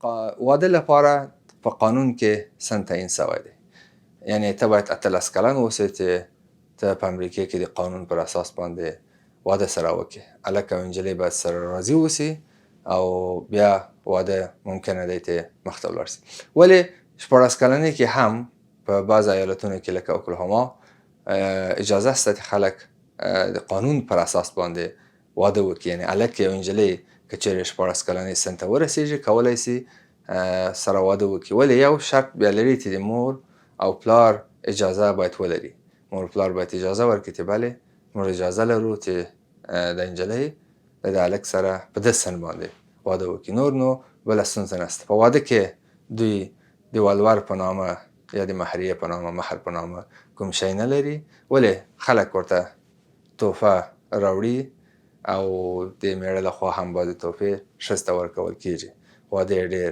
واده لپاره په قانون کې سن تعیین سوی دی. یعنې ته باید 18 کلن اوسې چې ته په امریکا کې د قانون پر اساس باندې واده سره وکړې. هلک او نجلۍ باید سره راضي اوسي او بیا واده ممکنه دی چې مخته ولاړ سي. ولې 14 کلنۍ کې هم په بعض ایالتونو کې لکه اوکلاهوما اجازه شته چې خلک د قانون پر اساس باندې واده وکړي. یعنې هلک او نجلۍ که چېرې 14 کلنۍ سن ته ورسېږي کولی سي سره واده وکړي. ولې یو شرط بیا لري چې د مور او پلار اجازه باید ولري. مور پلار باید اجازه ورکړي چې بلې موږ اجازه لرو چې د نجلۍ د هلک سره په ده سن باندې واده وکړي. نور نو بله ستونزه نشته. په واده کې دوی د ولور په نامه یا د مهریې په نامه مهر په نامه کوم شی نه لري. ولې خلک ورته تحفه راوړي او د میړه لخوا هم بعضې تحفې ښځې ته ورکول کېږي. واده یې ډېر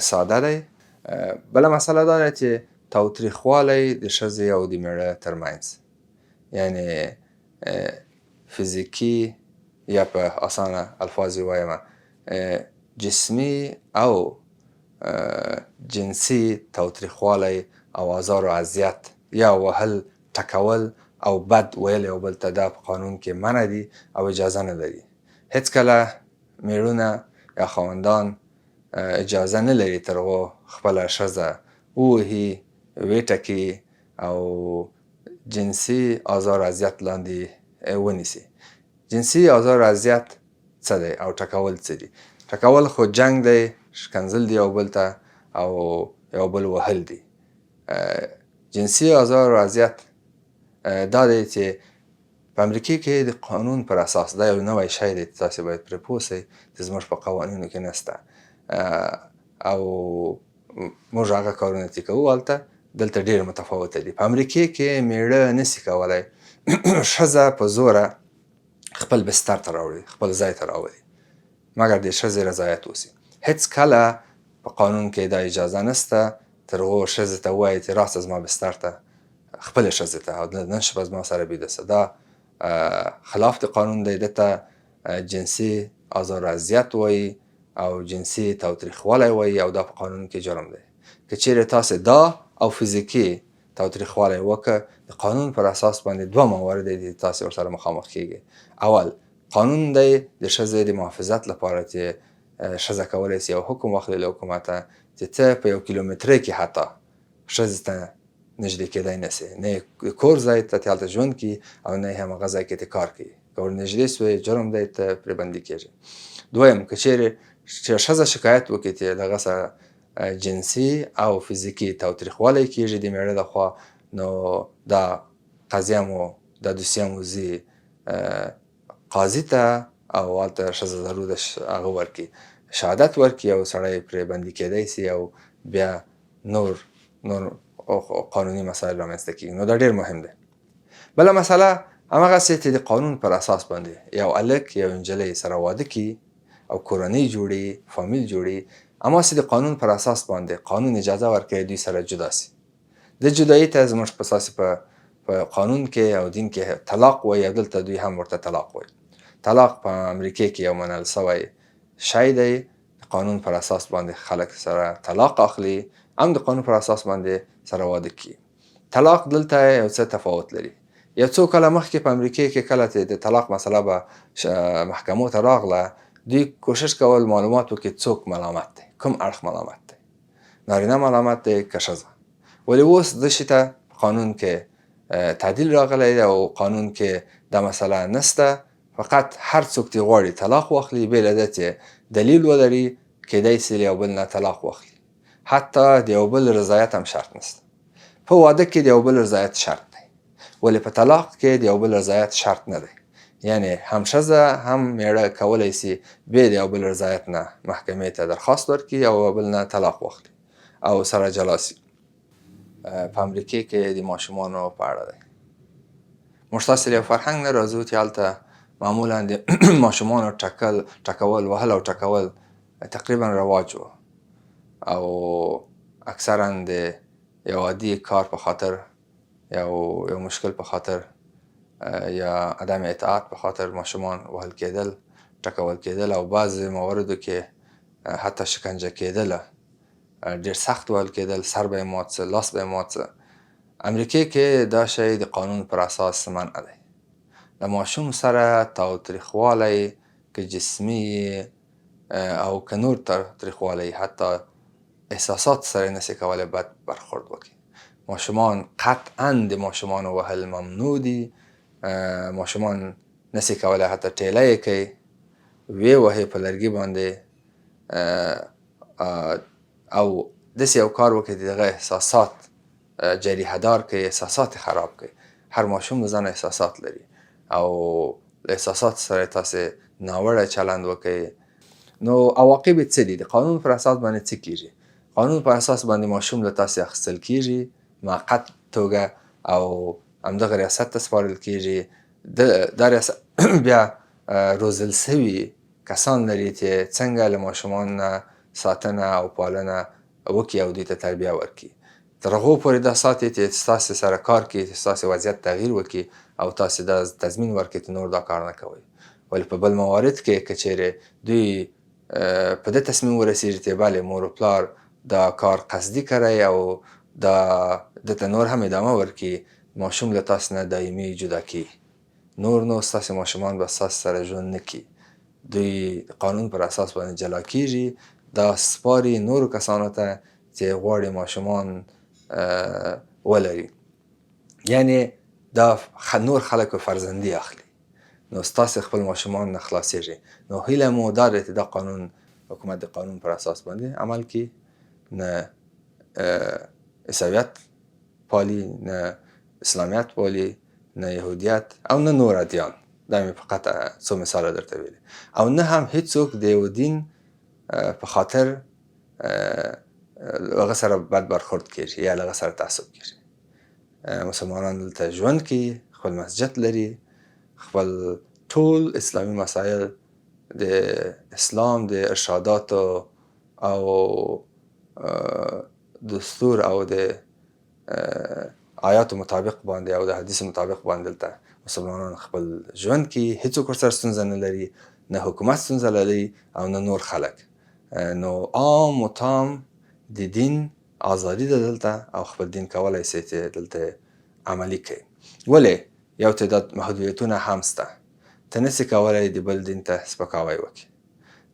ساده دی. بله مسله دا ده چې تاوتریخوالی د ښځې او د میړه ترمنځ، یعنې فزیکي یا په اسانه الفاظ ووایم جسمي او جنسي تاوتریخوالی او آزار و اذیت یا وهل، ټکول او بد ویل یو بل ته دا په قانون کې منع دي او اجازه نه لري. هېڅکله میړونه یا خاوندان اجازه نه لري تر هغو خپله ښځه ووهي، ویټکي او جنسي آزار و اذیت لاندې ونیسي. جنسي آزار و اذیت څه دی او ټکول څه دي؟ ټکول خو جنګ دی، ښکنځل دی یو بل ته او یو بل وهل دي. جنسي آزار و اذیت دا دی چې په امریکا کې د قانون پر اساس دا یو نوی شی دی، تاسې باید پرې پوه سئ چې زموږ په قوانینو کې نشته او موږ هغه کارونه چې کوو هلته دلته ډېر متفاوته دي. په امریکا کې میړه نسي کولی ښځه په زوره خپل بستر ته راوړي، خپل ځای ته راولي، مګر د ښځې رضایت وسي. هېڅکله په قانون کې دا اجازه نشته تر هغو ښځې ته ووایي چې راشه زما بستر ته، خپلې ښځې ته، او نن شپه زما سره بیده شه. دا خلاف د قانون دی. دته جنسي آزار و اذیت وایي او جنسي تاوتریخوالی وایي او دا په قانون کې جرم دی. که چېرې تاسې دا او فزیکي تاوتریخوالی وکړه، د قانون پر اساس باندې دوه موارد دي تاسې ورسره مخامخ کیږئ. اول قانون دی د ښځې د محافظت لپاره چې ښځه کولی سي یو حکم واخلي له حکومته چې ته په 1 کیلومترۍ کې حتی ښځې ته نږدې کېدی نسې، نه یې کور ځای ته هلته ژوند کړي او نه یې همغه ځای کې ته کار کوي. که ور نږدې سوې جرم دی، ته پرې بندي کېږي. دویم، که چېرې ښځه شکایت وکړي چې د هغه سره جنسي او فزیکي تاوتریخوالی کېږي د میړه لخوا، نو دا قضیه مو دا دوسیه مو ځي قاضي ته او هلته ښځه ضرور ده هغه ورکړي، شهادت ورکړي او سړی پرې بندي کېدی سي او بیا نور قانوني مسایل رامنځته کېږي. نو دا ډېر مهم دی. بله مسله همغسې چې د قانون پر اساس باندې یو هلک یو نجلۍ سره واده کړي او کورنۍ جوړي، فامیل جوړي، هماسې د قانون پر اساس باندې قانون اجازه ورکوي دوی سره جدا سي. د جدایي ته زموږ په قانون کې او دین کې طلاق وایي او دلته دوی هم ورته طلاق وایي. طلاق په امریکا کې یو منل سوی شی دی. د قانون پر اساس باندې خلک سره طلاق اخلي، هم د قانون پر اساس باندې سره واده کړي. طلاق دلته یو څه تفاوت لري. یو څو کاله مخکې په امریکا کې کله چې د طلاق مسله به محکمو ته راغله، دوی کوشش کول معلومات وکړي څوک ملامت دی، کوم اړخ ملامت دی، نارینه ملامت دی که ښځه. ولې اوس دې شي ته قانون کې تعدیل راغلی دی او قانون کې دا مسله نشته. فقط هر څوک چې غواړي طلاق واخلي، بې له ده چې دلیل ولري، کیدی سي له یو بل نه طلاق واخلي. حتی د یو بل رضایت هم شرط نشته. په واده کې د یو بل رضایت شرط دی، ولې په طلاق کې د یو بل رضایت شرط نه دی. یعنې هم ښځه هم میړه کولی سي بې د یو بل رضایت نه محکمې ته درخواست ورکړي او یو بل نه طلاق واخلي او سره جلا سي. په امریکا کې د ماشومانو په اړه دی. موږ تاسې له یو فرهنګ نه راځو چې هلته معمولا د ماشومانو ټکول، وهل او ټکول تقریبا رواج و او اکثرا د یو عادي کار په خاطر، یو مشکل په خاطر یا عدم اطاعت په خاطر ماشومان وهل کېدل، ټکول کېدل او بعض مواردو کې حتی شکنجه کېدله، ډېر سخت وهل کېدل، سر به یې مات څه، لاس به یې مات څه. امریکې کې دا شی د قانون پر اساس منع دی. د ماشوم سره تاوتریخوالی که جسمي او که نور تاوتریخوالی، حتی احساسات سره نسی کولی بد برخورد وکړي. ماشومان قطعا د ماشومان وهل ممنوع دي. ماشومان نسی کولی حتی ټیله یې کوي، وی وهي په لرګي باندې او داسې یو کار وکړي د هغه احساسات جریحه دار کوي، احساسات خراب کوي. هر ماشوم د ځان احساسات لري او له احساسات سره تاسې ناوړه چلند وکړي نو عواقب یې څه دي؟ د قانون پر اساس باندې څه کیږي؟ قانون پر اساس باندې ماشوم له تاسې اخیستل کیږي موقت توګه او همدغه ریاست ته سپارل کیږي. دا ریاست بیا روزل سوي کسان لري چې څنګه له ماشومان نه ساتنه او پالنه وکړي او دوی ته تربیه ورکړي. تر هغو پورې دا ساتي چې ستاسې سره کار کوي، چې ستاسې وضعیت تغییر وکړي او تاسې دا تضمین ورکړي چې نور دا کار نه کوئ. ولی په بل موارد کې که چیرې دوی په دې تصمیم ورسېږي چې بلې مور و پلار دا کار قصدي کړی او دا دته نور هم ادامه ورکړي، ماشوم له تاسو نه دایمي جدا کړي. نور نو ستاسې ماشومان به ستاسې سره ژوند نه کړي. دوی قانون پر اساس باندې جلا کیږي. دا سپاري نورو کسانو ته چې غواړي ماشومان ولري. یعنی دا نور خلک فرزندي اخلي. نو ستاسې خپل ماشومان نه خلاصېږي. نو هیله مو دا ده چې دا قانون حکومت د قانون پر اساس باندې عمل کړي، نه عیسویت پالي، نه اسلامیت پالي، نه یهودیت او نه نور ادیان. دا مې فقط څو مثاله درته ویلي. او نه هم هیڅوک د یو دین په خاطر هغه سره بد برخورد کیږي یا هغه سره تعصب کیږي. مسلمانان دلته ژوند کوي، خپل مسجد لري، خپل ټول اسلامي مسایل د اسلام د ارشاداتو او دستور او د آیاتو مطابق باندې او د حدیث مطابق باندې دلته مسلمانان خپل ژوند کوي. هیڅوک ورسره ستونزه نه لري، نه حکومت ستونزه لري او نه نور خلک. نو عام و تام د دین ازادي ده دلته او خپل دین کولی شي چې دلته عملي کوي. ولې یو تعداد محدودیتونه هم شته. ته نسې کولی د بل دین ته سپکاوی وکړي.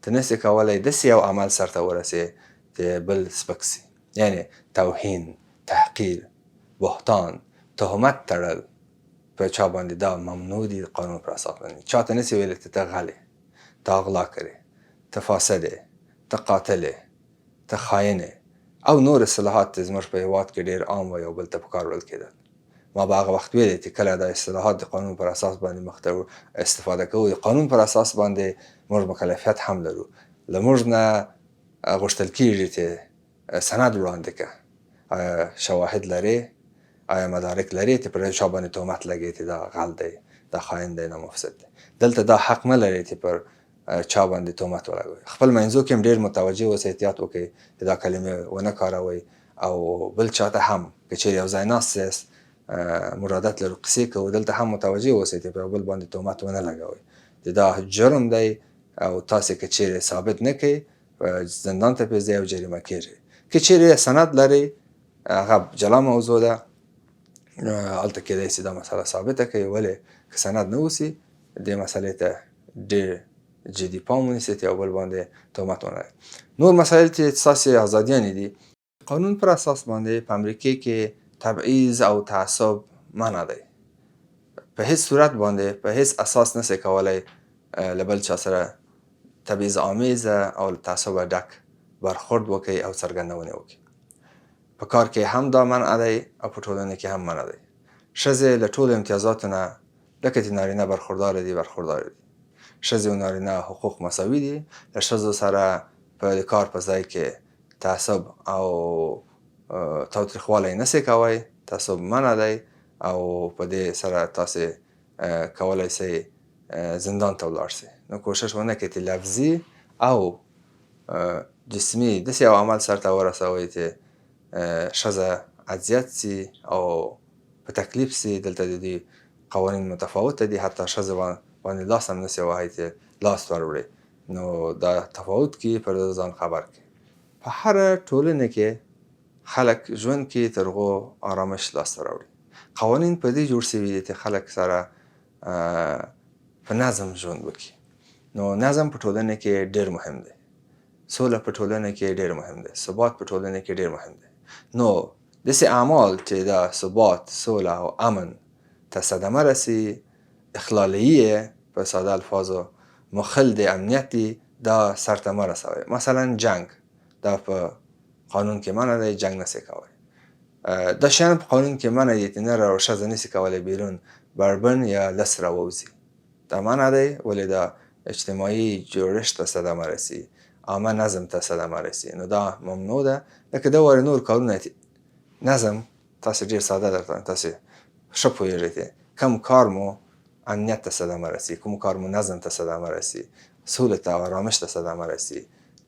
ته نسې کولی داسې یو عمل سرته ورسې چې بل سپک سي. یعنی توهین، تحقیر، بهتان، تهمت تړل په چا باندې دا ممنوع دي قانون پر اساس باندې. چا ته نسې ویلی چې ته غل یې، ته اغلا کړې، ته فاسد یې، ته قاتل یې، ته خاین یې او نور اصطلاحات زموږ په هېواد کې ډېر عام و یو بل ته په کار وړل کېدل. ما به هغه وخت ویلې چې کله دا اصطلاحات د قانون پر اساس باندې مخته استفاده کوو، د قانون پر اساس باندې موږ مکلفیت هم لرو. له موږ نه غوښتل کېږي چې سند وړاندې کړه. آیا شواهد لرې؟ آیا مدارک لرې چې پر چا باندې تهمت لګوي چې دا غل دی، دا خاین دی، دا مفسد دی؟ دلته دا حق نه لري چې پر چا باندې تهمت ولګوي. خپل منځو کې هم ډېر متوجه اوسئ، احتیاط وکړئ چې دا کلمې ونه کاروئ او بل چاته هم که چیرې یو ځای ناست یاست موږ عادت لرو قصې کوو، دلته هم متوجه اوسئ چې په بل باندې تهمت ونه لګوئ چې دا جرم دی او تاسې که چیرې ثابت نه کړئ زندان ته پرېږدئ او جریمه کېږئ. که چیرې سند لرئ هغه جلا موضوع ده، هلته کېدای شي دا مسله ثابته کړئ. ولې که سند نه اوسي دې مسلې ته ډېر جدي پام ونیسئ چې یو بل باندې تهمت ونه لګوئ. نور مسایل چې ستاسې ازادیانې دي، قانون پر اساس باندې په امریکې کې تبعیض او تعصب منع دی. په هیڅ صورت باندې په هیڅ اساس نسئ کولی له بل چا سره تبعیض آمیزه او له تعصبه ډک برخورد وکړئ او څرګندونې وکړئ. په کار کې هم دا منع دی او په ټولنه کې هم منع دی. ښځې له ټولو امتیازاتو نه لکه چې نارینه برخورداره دي برخورداره دي. ښځې او نارینه حقوق مساوي دي. له ښځو سره په کار په ځای کې تعصب او تاوتریخوالی نسئ کوئ. تعصب منع دی او په دې سره تاسې کولی شئ زندان ته ولاړ شئ. نو کوشش ونه کړئ چې لفظي او جسمي داسې یو عمل سرته ورسوئ چې ښځه اذیت سي او په تکلیف سي. دلته د دې قوانین متفاوته دي. حتی ښځه باندې لاس هم نسئ وهئ چې لاس ور وړئ. نو دا تفاوت کې پر ځان خبر کړي. په هر ټولنه کې خلک ژوند کې تر هغو آرامش لاسته راوړي. قوانین په دې جوړ شوي دي چې خلک سره په نظم ژوند وکړي. نو نظم په ټولنه کې ډېر مهم دی. سوله په ټولنه کې ډېر مهم دی. ثبات په ټولنه کې ډېر مهم دی. نو داسې اعمال چې دا ثبات، سوله او امن ته صدمه رسي، اخلالیه په ساده الفاظو مخل د امنیت دي، دا سرته مه رسوئ. مثلا جنگ دا په قانون کې منع دی، جنگ نسي کوئ. دا شیان په قانون کې منع دي چې نر او ښځه نسي کولی بیرون بربن یا لس راووځي. دا منع دی ولې دا اجتماعي جوړښت ته صدمه رسي، عامه نظم ته صدمه رسي. نو دا ممنوع ده. لکه دا وړ نور کارونه نظم تاسو ډېر ساده درته تاسو ښه پوهېږئ چې کم کار مو امنیت ته صدمه رسي، کوم کار مو نظم ته صدمه رسي، سولې ته او آرامش ته صدمه رسي،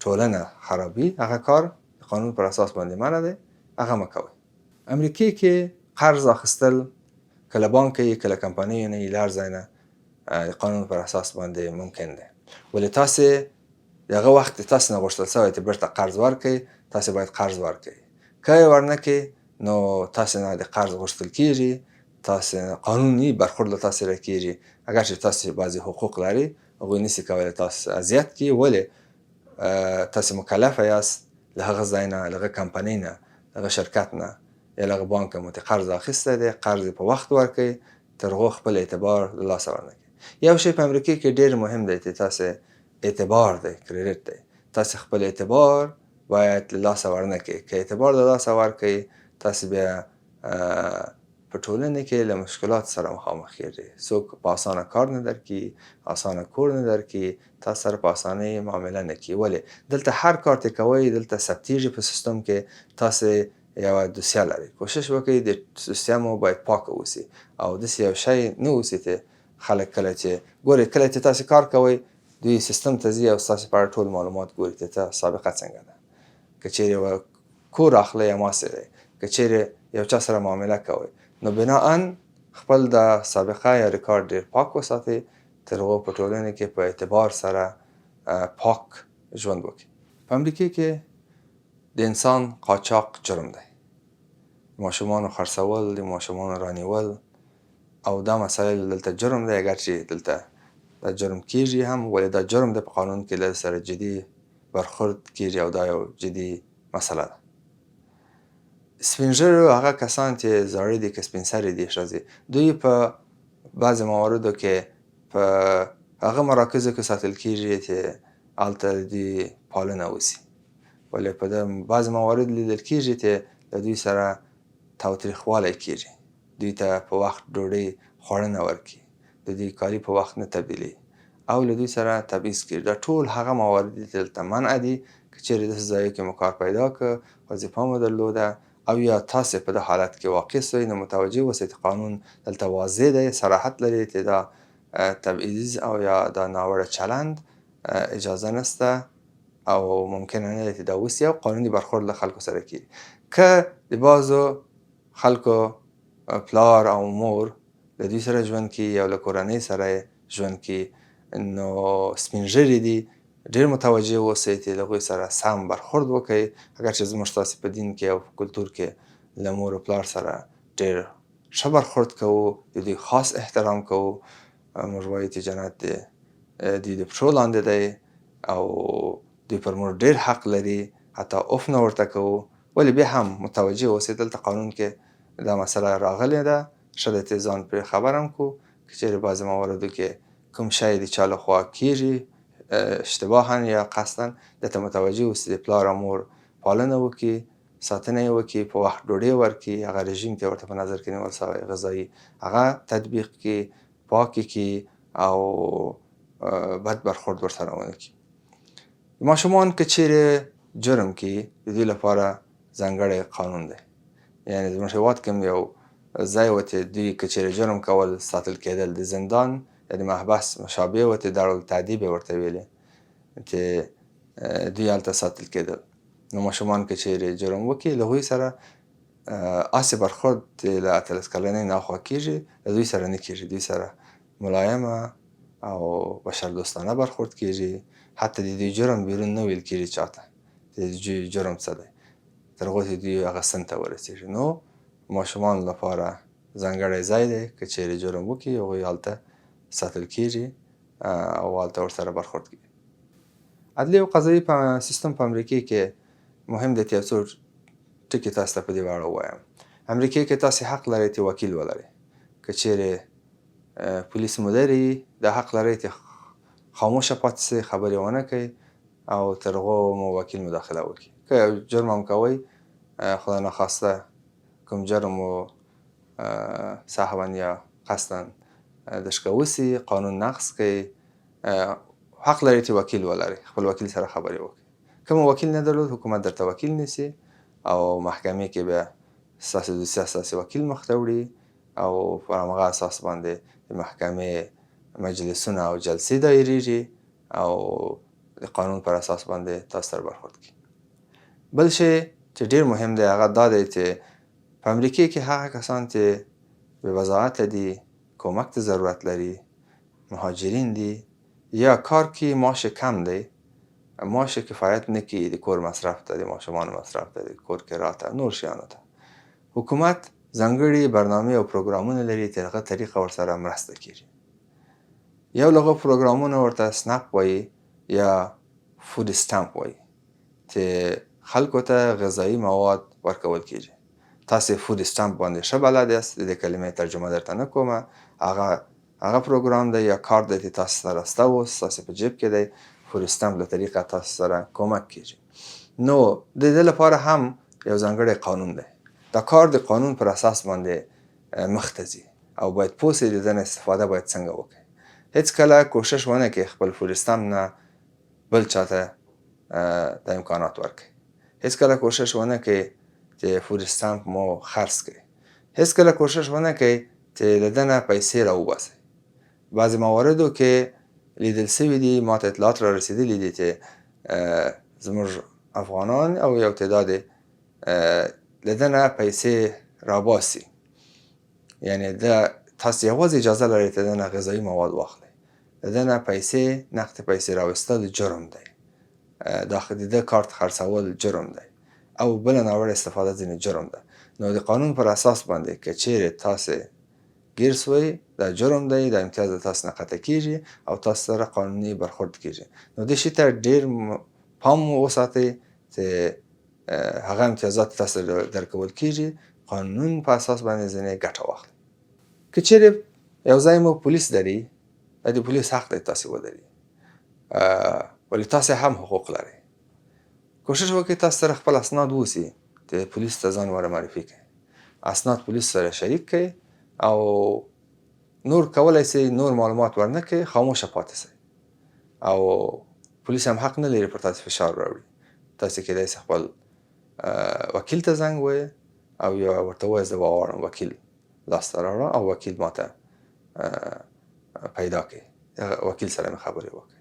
ټولنه خرابي، هغه کار د قانون پر اساس باندې منع دی، هغه مه کوئ. امریکې کې قرض اخیستل کله بانک یې کله کمپنۍ نه یې لهر ځای نه د قانون پر اساس باندې ممکن دی. ولې تاسې د هغه وخت تاسو نه غوښتل شوی چې بیرته قرض ورکړئ، تاسې باید قرض ورکړئ. که یې ورنه کړئ نو تاسې نه د قرض غوښتل کېږي، تاسې قانوني برخورد له تاسې سره کېږي. اگر چې تاسې بعضې حقوق لري هغوی نسي کولی تاسو اذیت کړي، ولې تاسې مکلفه یاست له هغه ځای نه، له هغه کمپنۍ نه، له هغه شرکت نه یا له هغه بانک مو چې قرض اخیستی دی، قرض یې په وخت ورکړئ تر هغو خپل اعتبار له لاسه ورنه کړئ. یو شی په امریکې کې ډېر مهم دی چې تاسې اعتبار دی، کریډیټ دی. تاسې خپل اعتبار باید له لاسه ورنه کړئ. که اعتبار له لاسه ورکړئ تاسې بیا په ټولنه کې له مشکلات سره مخامخ کېږئ. څوک په اسانه کار نه درکړي، اسانه کور نه درکړي، تاسو سره په اسانۍ معامله نه کوي. ولې دلته هر کار چې کوئ دلته ثبتېږي په سیستم کې. تاسې یوه دوسیه لرئ، کوشش وکړئ د دوسیه مو باید پاکه اوسي او داسې یو شی نه اوسي چې خلک کله چې ګورئ کله چې تاسې کار کوئ دوی سیستم ته ځي او ستاسې په اړه ټول معلومات ګوري چې ته سابقه څنګه ده. که چیرې یوه کور اخلئ هماسې دی. که چیرې یو چا سره معامله کوئ نو بناً خپل د سابقه یا ریکارډ ډېر پاک وساتئ تر هغو په ټولنه کې په اعتبار سره پاک ژوند وکړئ. په امریکې کې د انسان قاچاق جرم دی. د ماشومانو خرڅول، د ماشومانو رانیول او دا مسایل دلته جرم دی. اگر چې دلته دا جرم کېږي هم ولې دا جرم دی، په قانون کې له سره جدي برخورد کېږي او دا یو جدي مسله ده. سپین ږیرو هغه کسان چې زاړه دي که سپین سرې دي ښځې، دوی په بعضې مواردو کې په هغه مراکزو کې ساتل کېږي چې هلته د دوی پالنه وسي. ولې په بعضې موارد لیدل کېږي چې د دوی سره تاوتریخوالی کېږي، دوی ته په وخت ډوډۍ خواړه نه ورکوي، د دوی کالي په وخت نه تبدیلوي او له دوی سره تبعیض کېږي. دا ټول هغه موارد دي چې دلته منع دي. که چیرې داسې ځایو کې مو کار پیدا کړ، وظیفه مو درلوده او یا تاسې په ده حالت کې واقع سوئ نو متوجه اوسئ چې قانون دلته واضح دی، صراحت لري چې دا تبعیض او یا دا ناوړه چلند اجازه نشته او ممکنه نه ده چې دا وسي او قانوني برخورد له خلکو سره کېږي. که د بعضو خلکو پلار او مور له دوی سره ژوند کوي یا له کورنۍ سره ژوند کوي نو سپین ږیري دي ډېر متوجه اوسئ چې له هغوی سره سم برخورد وکړئ. اگر چې زموږ ستاسې په دین کې او په کلتور کې له مور او پلار سره ډېر ښه برخورد کوو، د دوی خاص احترام کوو. موږ وایو چې جنت د دوی د پښو لاندې دی او دوی پر موږ ډېر حق لري، حتی اوف نه ورته کوو. ولې بیا هم متوجه اوسئ دلته قانون کې دا مسله راغلې ده، ښه ده چې ځان پرې خبر هم کړو. که چیرې بعضې مواردو کې کوم شی د چا لخوا کېږي اشتباها یا قصدا، دلته متوجه اوسئ د پلار او مور پالنه وکړي، ساتنه یې وکړي، په وخت ډوډۍ ورکړي، هغه رژیم چې ورته په نظر کې نیول شوی غذایي هغه تطبیق کړي، پاکې کړي او بد برخورد ورسره ونه کړي. ماشومان که چیرې جرم کړي د دوی لپاره ځانګړی قانون دی. یعنې زموږ هېواد کې هم یو ځای و چې دوی که چیرې جرم کول ساتل کېدل، د زندان یا د محبس مشابه و چې دارالتعدیب یې ورته ویلې چې دوی هلته ساتل کېدل. نو ماشومان که چیرې جرم وکړي له هغوی سره هسې برخورد له 18 کلنۍ نه هاخوا کېږي، له دوی سره نه کېږي. دوی سره ملایمه او بشردوستانه برخورد کیږي. حتی د دې جرم بیرون نه ویل کیږي چاته د دې جرم څه دی تر هغو چې دوی هغه سن ته ورسیږي. نو ماشومانو لپاره ځانګړی ځای دی که چیرې جرم وکړي هغوی هلته ساتل کیږي او هلته ورسره برخورد کیږي. عدلي او قضایي سیستم په امریکې کې مهم دی چې یو څو ټکي تاسو ته په دې اړه ووایم. امریکې کې تاسې حق لرئ چې وکیل ولرئ. که چیرې پولیس مو لري دا حق لرئ چې خاموشه پاتې سئ، خبرې ونه کوئ او تر هغو مو وکیل مداخله وکړي. که یو جرم هم کوئ خدای نخواسته کوم جرم مو سهوا یا قصدا د شکه وسي، قانون نقض کوي، حق لرئ چې وکیل ولرئ، خپل وکیل سره خبرې وکړئ. که مو وکیل نه درلود حکومت درته وکیل نیسي او محکمې کې بیا ستاسې دوسیه ستاسې وکیل مخ ته وړي او پر همغه اساس باندې د محکمې مجلسونه او جلسې دایریږي او د قانون پر اساس باندې تاسو سره برخورد کوي. بل شی چې ډېر مهم دی هغه دا دی چې په امریکې کې هغه کسان چې بې وضاحته دي، کمک ته ضرورت لري، مهاجرین دي یا کار کې معاش کم دی، معاش کفایت نه کوي د کور مصرف ته، د ماشومانو مصرف ته، د کور کرا ته، نور شیانو ته، حکومت ځانګړي برنامې او پروګرامونه لري چې هغه طریقه ورسره مرسته کیږي. یو له هغو پروګرامونو ورته سنپ وایي یا فود سټامپ وایي چې خلکو ته غذایي مواد ورکول کیږي. تاسې فود سټامپ باندې ښه بلد یاست، د دې کلمې ترجمه درته نه کومه. هغه پروګرام دی یا کارت دی چې تاسو سره شته اوس ستاسې په جیب کې دی، فود سټامپ له طریقه تاسو سره کمک کیږي. نو د دې لپاره هم یو ځانګړی قانون دی. دا کار د قانون پر اساس باندې مخ ته ځي او باید پوه سئ د دې نه استفاده باید څنګه وکړئ. هیڅکله کوشش ونه کړئ خپل فود سټامپ نه بل چاته د امکانات ورکړئ. هیڅکله کوشش ونه کړئ چې فود سټامپ مو خرڅ کړئ. هیڅکله کوشش ونه کړئ چې له ده نه پیسې راوباسئ. بعضې مواردو کې لیدل سوي دي، ما ته اطلاعات را رسېدلي دي چې زموږ افغانان او یو تعداد له ده نه پیسې راباسي. یعنې تاسو یوازې اجازه لرئ چې د ده نه غذایي مواد واخلئ. د ده نه پیسې، نقد پیسې راویستل جرم دی. د ده کارت خرڅول جرم دی او بله ناوړه استفاده ځینې جرم ده. نو د قانون پر اساس باندې که چیرې تاسې گیر سوی دا جرم دی، دا امتیاز د تاسو نه قطع کیږي او تاسو سره قانوني برخورد کیږي. نو دې شي ته ډېر پام وساتئ چې هغه امتیازات تاسو درکول کیږي قانون په اساس باندې ځینې ګټه واخلئ. که چیرې یو ځای مو پولیس لري، د پولیس حق دی تاسې ولري، ولی تاسې هم حقوق لرئ. کوشش وکړئ تاسو سره خپل اسناد ووسي چې پولیس ته ځان ور معرفي کړئ. اسناد پولیس سره شریک کړئ او نور کولای سئ نور معلومات ورنه کړئ، خاموشه پاتې سئ او پولیس هم حق نه لري پر تاسې فشار راوړي. تاسې کیدای سي خپل وکیل ته زنګ ووایئ او یا ورته ووایئ زه غواړم وکیل لاسته راوړم او وکیل ماته پیدا کړي، وکیل سره مې خبرې وکړئ.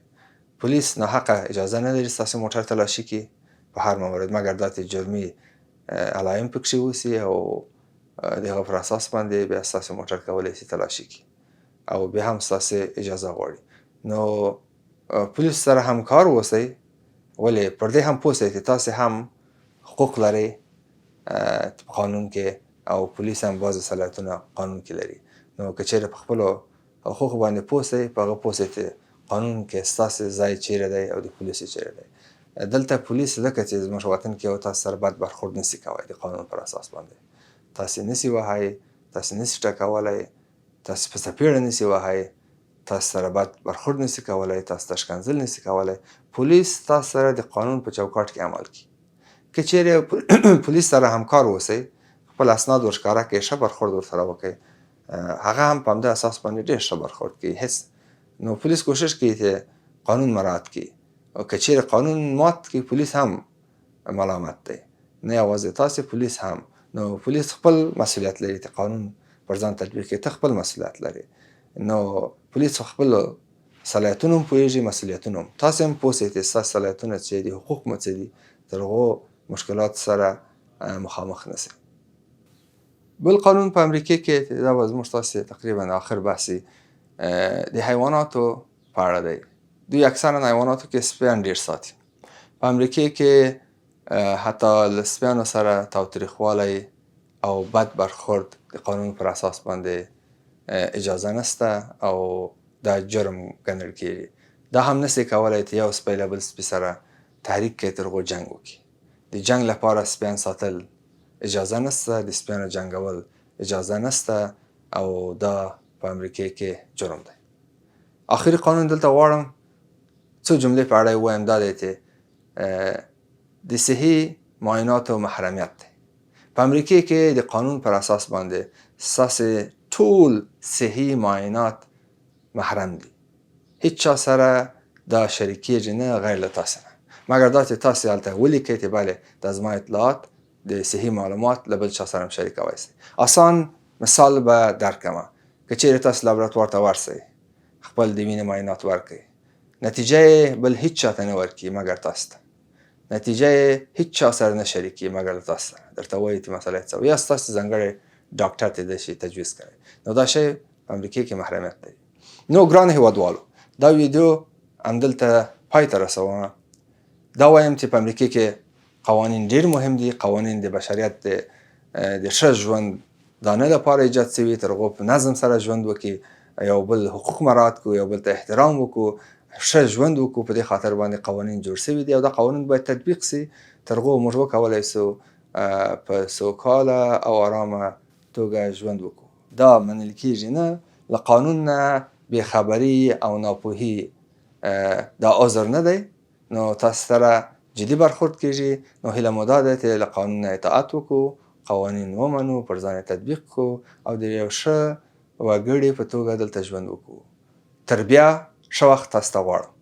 پولیس ناحقه اجازه نه لري ستاسې موټر تلاشي کړي په هر مورد، مګر دا چې جرمي علایم پکښې اوسي او د هغه پر اساس باندې بیا ستاسې موټر کولی سي تلاشي کړي او بیا هم ستاسې اجازه غواړي. نو پولیس سره همکار اوسئ، ولې پر دې هم پوه سئ چې تاسې هم حقوق لرئ په قانون کې او پولیس هم بعضې صلاحیتونه قانون کې لري. نو که چیرې په خپلو حقوقو باندې پوه سئ، په هغه پوه سئ چې قانون کې ستاسې ځای چیرې دی او د پولیس چیرې دی. دلته پولیس ځکه چې زموږ وطن کې یو تاسو سره بد برخورد نسي کولی د قانون پر اساس باندې. تاسې نسي وهئ، تاسې نسي ټکولی، تاسې په څپېړه نسي وهئ، تاسو سره بد برخورد نسي کولی، تاسو ته ښکنځل نسي کولی. پولیس تاسو سره د قانون په چوکاټ کې عمل کوي. که چیرې پولیس سره همکار اوسئ، خپل اسناد ورښکاره کړئ، ښه برخورد ورسره وکړئ، هغه هم په همدې اساس باندې ډېر ښه برخورد کوي. نو پولیس کوشش کوي چې قانون مراعات کړي او که چیرې قانون مات کړي پولیس هم ملامت دی، نه یوازې تاسې، پولیس هم. نو پولیس خپل مسئولیت لري چې قانون پر ځان تطبیق کړي، ته خپل مسئولیت لري. نو پولیس خپل صلاحیتونو هم پوهېږي، مسئولیتونو هم. تاسې هم پوه سئ چې ستاسې صلاحیتونه څه دي، حقوق مو څه دي، تر هغو مشکلاتو سره مخامخ نه سئ. بل قانون په امریکې کې دا به زموږ تاسې تقریبا آخر بحثي د حیواناتو په اړه دی. دوی اکثرا حیواناتو کې سپیان ډېر ساتي. په امریکې کې حتی له سپیانو سره تاوتریخوالی او بد برخورد د قانون پر اساس باندې اجازه نسته او دا جرم ګڼل کېږي. دا هم نسي کولی چې یو سپی له بل سپي سره تحریک کوي تر هغو جنګ وکړي. د جنګ لپاره سپیان ساتل اجازه نسته، د سپیانو جنګول اجازه نسته او دا په امریکې کې جرم دی. آخري قانون دلته غواړم څو جملې په اړه ووایم. دا دی چې د صحي معایناتو محرمیت دی. په امریکې کې د قانون پر اساس باندې ستاسې ټول صحي معاینات محرم دي. هیڅ چا سره دا شریکېږي نه غیر له تاسې نه، مګر دا چې تاسې هلته ولیکئ چې بله دا زما اطلاعات د صحي معلومات له بل چا سره هم شریکولی شئ. آسان مثال به درکړمه. که چیرې تاسې لابراتوار ته ورسئ، خپل د وینې معاینات ورکړئ، نتیجه یې بل هیڅ چا ته نه ورکړي مګر تاسو ته. نتیجه یې هیڅ چا سره نه شریکي مګر له تاسو سره. درته وایي چې مسله څه یا ستاسې ځانګړی ډاکټر ته د شي تجویز کوي. نو دا شی په امریکې کې محرمیت دی. نو ګران هیوادوالو، دا ویډیو همدلته پای ته رسومه. دا وایم چې په امریکې کې قوانین ډېر مهم دي. قوانین د بشریت د ښه ژوند دا نه لپاره ایجاد شوي تر هغو په نظم سره ژوند وکړي، یو بل حقوق مراعات کړو، یو بل ته احترام وکړو، ښه ژوند وکړو. په دې خاطر باندې قوانین جوړ شوي دي او دا قوانین باید تطبیق شي تر هغو موږ وکولی شو په سوکاله او آرامه توګه ژوند وکړو. دا منل کېږي نه. له قانون نه بېخبري او ناپوهي دا عذر نه دی. نو تاسو سره جدي برخورد کېږي. نو هیله مو دا ده چې له قانون نه اطاعت وکړو، قوانین ومنو، پر ځان تطبیق کړو او د یو ښه وګړي په توګه دلته ژوند وکړو. تر بیا ښه وخت تاسو ته غواړم.